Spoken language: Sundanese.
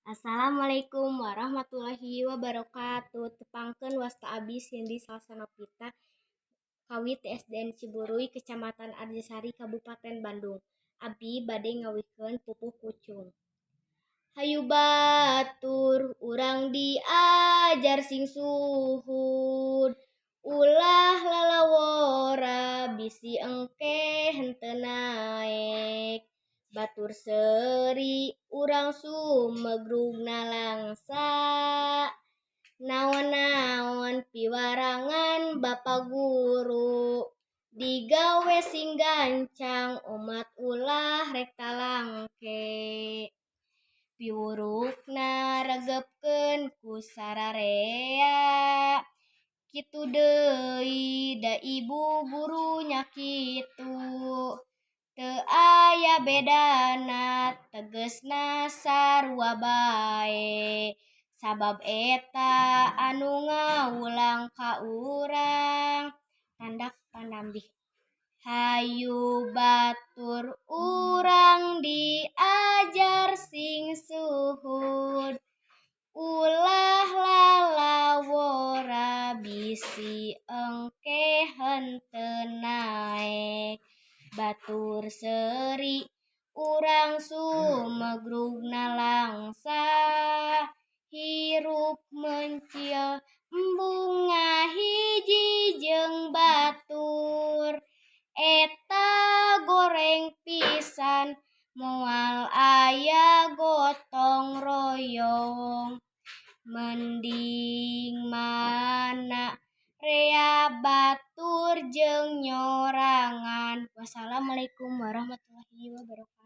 Assalamualaikum warahmatullahi wabarakatuh. Tepangkeun wasta abdi Cindy Salsana Pita Kawi TSDN Ciburuy, Kecamatan Arjasari, Kabupaten Bandung. Abdi bade ngawihkeun pupuh pucung. Hayu batur urang diajar sing suhud, ulah lalawora bisi engke henteu naek. Batur seuri urang sumegrugna langsa, naon-naon piwarangan Bapa Guru. Digawe sing gancang umat ulah rek talangke. Piwurukna regepkeun ku sararea, kitu deui da ibu guru nya kitu. Teu aya bedana tegesna sarua bae, sabab eta anu ngawulang ka urang tandak panambih. Hayu batur urang diajar sing suhud, ulah lalawora bisi engke henteu naek. Batur seuri urang sumegrugna langsa, hirup mencil embung ngahiji jeung batur. Eta goreng pisan moal aya gotong royong, mending mana rea batur jeung nyorangan. Wassalamualaikum warahmatullahi wabarakatuh.